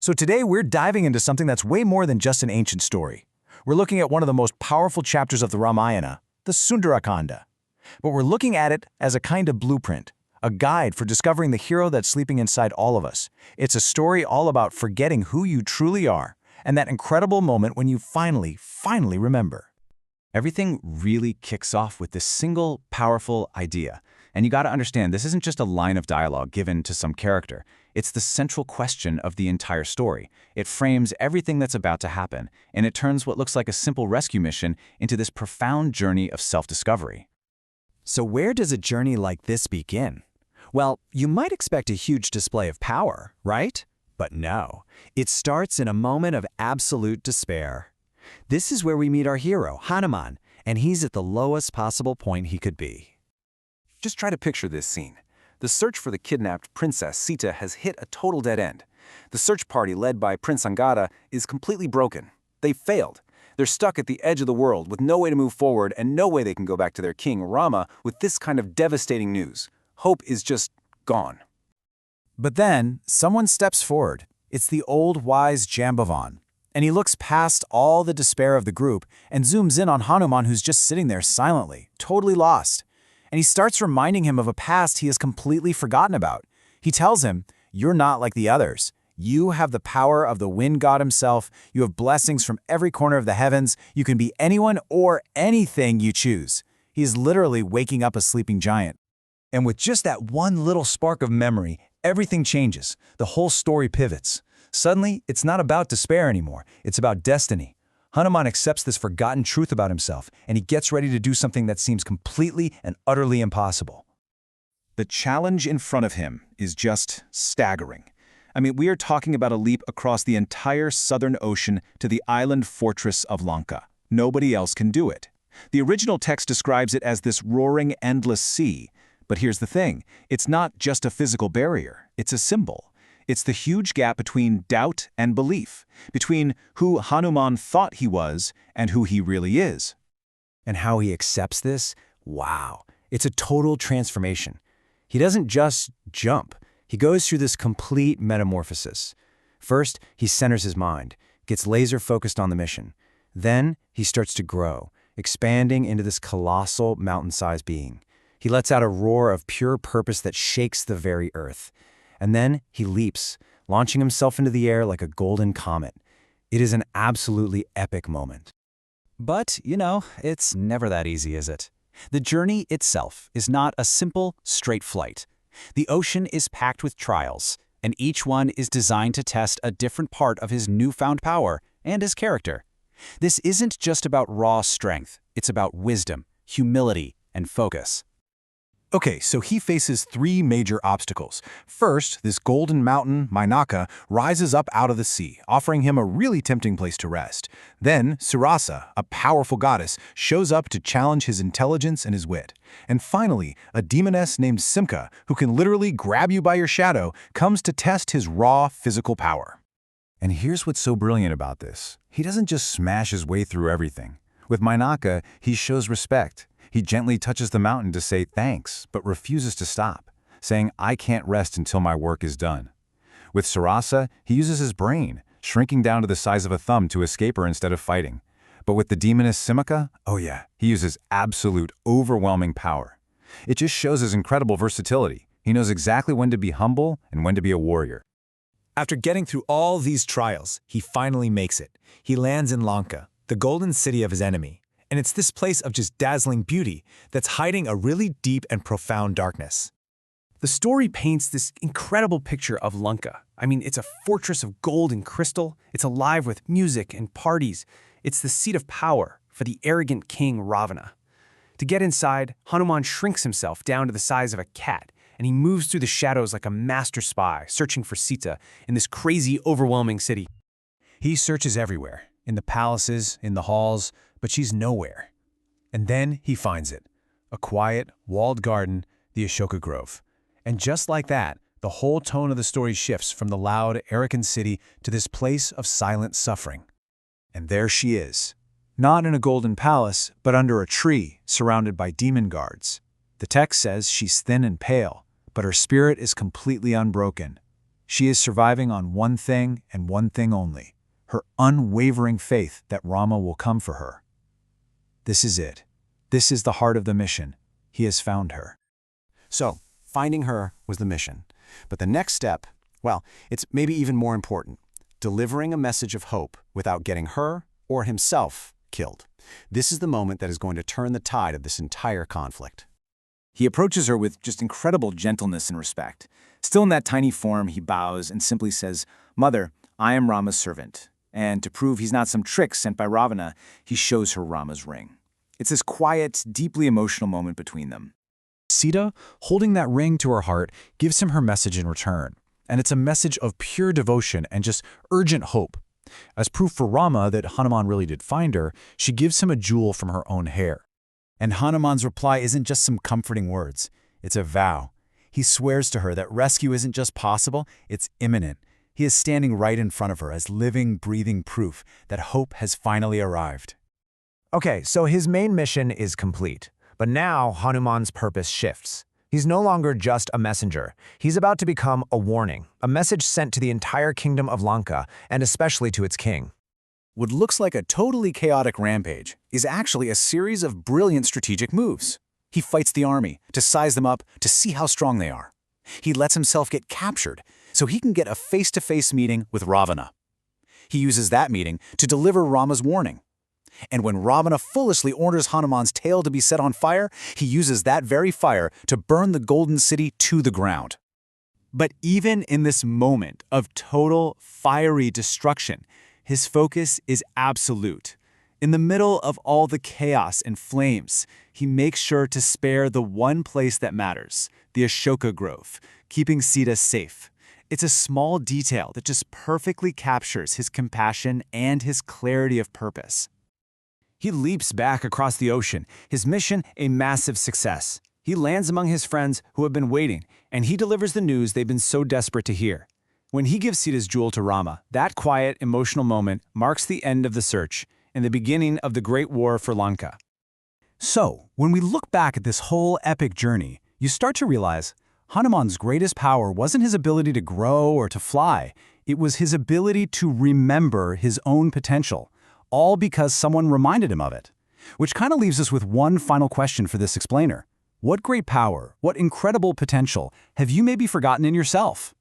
So today we're diving into something that's way more than just an ancient story. We're looking at one of the most powerful chapters of the Ramayana, the Sundara Kanda. But we're looking at it as a kind of blueprint, a guide for discovering the hero that's sleeping inside all of us. It's a story all about forgetting who you truly are, and that incredible moment when you finally remember. Everything really kicks off with this single, powerful idea. And you gotta understand, this isn't just a line of dialogue given to some character. It's the central question of the entire story. It frames everything that's about to happen, and it turns what looks like a simple rescue mission into this profound journey of self-discovery. So where does a journey like this begin? Well, you might expect a huge display of power, right? But no, it starts in a moment of absolute despair. This is where we meet our hero, Hanuman, and he's at the lowest possible point he could be. Just try to picture this scene. The search for the kidnapped princess Sita has hit a total dead end. The search party led by Prince Angada is completely broken. They've failed. They're stuck at the edge of the world with no way to move forward and no way they can go back to their king, Rama, with this kind of devastating news. Hope is just gone. But then, someone steps forward. It's the old wise Jambavan. And he looks past all the despair of the group and zooms in on Hanuman, who's just sitting there silently, totally lost. And he starts reminding him of a past he has completely forgotten about. He tells him, "You're not like the others. You have the power of the wind god himself. You have blessings from every corner of the heavens. You can be anyone or anything you choose." He is literally waking up a sleeping giant. And with just that one little spark of memory, everything changes. The whole story pivots. Suddenly, it's not about despair anymore. It's about destiny. Hanuman accepts this forgotten truth about himself, and he gets ready to do something that seems completely and utterly impossible. The challenge in front of him is just staggering. I mean, we are talking about a leap across the entire southern ocean to the island fortress of Lanka. Nobody else can do it. The original text describes it as this roaring, endless sea. But here's the thing, it's not just a physical barrier, it's a symbol. It's the huge gap between doubt and belief, between who Hanuman thought he was and who he really is. And how he accepts this? Wow, it's a total transformation. He doesn't just jump. He goes through this complete metamorphosis. First, he centers his mind, gets laser focused on the mission. Then, he starts to grow, expanding into this colossal mountain-sized being. He lets out a roar of pure purpose that shakes the very earth. And then he leaps, launching himself into the air like a golden comet. It is an absolutely epic moment. But, it's never that easy, is it? The journey itself is not a simple, straight flight. The ocean is packed with trials, and each one is designed to test a different part of his newfound power and his character. This isn't just about raw strength, it's about wisdom, humility, and focus. Okay, so he faces three major obstacles. First, this golden mountain, Mainaka, rises up out of the sea, offering him a really tempting place to rest. Then, Surasa, a powerful goddess, shows up to challenge his intelligence and his wit. And finally, a demoness named Simhika, who can literally grab you by your shadow, comes to test his raw physical power. And here's what's so brilliant about this. He doesn't just smash his way through everything. With Mainaka, he shows respect. He gently touches the mountain to say thanks, but refuses to stop, saying, "I can't rest until my work is done." With Surasa, he uses his brain, shrinking down to the size of a thumb to escape her instead of fighting. But with the demoness Simhika, oh yeah, he uses absolute, overwhelming power. It just shows his incredible versatility. He knows exactly when to be humble and when to be a warrior. After getting through all these trials, he finally makes it. He lands in Lanka, the golden city of his enemy. And it's this place of just dazzling beauty that's hiding a really deep and profound darkness. The story paints this incredible picture of Lanka. I mean, it's a fortress of gold and crystal. It's alive with music and parties. It's the seat of power for the arrogant king Ravana. To get inside, Hanuman shrinks himself down to the size of a cat, and he moves through the shadows like a master spy, searching for Sita in this crazy, overwhelming city. He searches everywhere, in the palaces, in the halls, but she's nowhere. And then he finds it, a quiet, walled garden, the Ashoka Grove. And just like that, the whole tone of the story shifts from the loud, arrogant city to this place of silent suffering. And there she is, not in a golden palace, but under a tree, surrounded by demon guards. The text says she's thin and pale, but her spirit is completely unbroken. She is surviving on one thing and one thing only, her unwavering faith that Rama will come for her. This is it. This is the heart of the mission. He has found her. So, finding her was the mission. But the next step, well, it's maybe even more important. Delivering a message of hope without getting her or himself killed. This is the moment that is going to turn the tide of this entire conflict. He approaches her with just incredible gentleness and respect. Still in that tiny form, he bows and simply says, "Mother, I am Rama's servant." And to prove he's not some trick sent by Ravana, he shows her Rama's ring. It's this quiet, deeply emotional moment between them. Sita, holding that ring to her heart, gives him her message in return. And it's a message of pure devotion and just urgent hope. As proof for Rama that Hanuman really did find her, she gives him a jewel from her own hair. And Hanuman's reply isn't just some comforting words. It's a vow. He swears to her that rescue isn't just possible, it's imminent. He is standing right in front of her as living, breathing proof that hope has finally arrived. Okay, so his main mission is complete. But now Hanuman's purpose shifts. He's no longer just a messenger. He's about to become a warning, a message sent to the entire kingdom of Lanka, and especially to its king. What looks like a totally chaotic rampage is actually a series of brilliant strategic moves. He fights the army to size them up, to see how strong they are. He lets himself get captured so he can get a face-to-face meeting with Ravana. He uses that meeting to deliver Rama's warning. And when Ravana foolishly orders Hanuman's tail to be set on fire, he uses that very fire to burn the golden city to the ground. But even in this moment of total fiery destruction, his focus is absolute. In the middle of all the chaos and flames, he makes sure to spare the one place that matters, the Ashoka Grove, keeping Sita safe. It's a small detail that just perfectly captures his compassion and his clarity of purpose. He leaps back across the ocean, his mission a massive success. He lands among his friends who have been waiting, and he delivers the news they've been so desperate to hear. When he gives Sita's jewel to Rama, that quiet, emotional moment marks the end of the search and the beginning of the Great War for Lanka. So, when we look back at this whole epic journey, you start to realize Hanuman's greatest power wasn't his ability to grow or to fly. It was his ability to remember his own potential, all because someone reminded him of it. Which kind of leaves us with one final question for this explainer. What great power, what incredible potential have you maybe forgotten in yourself?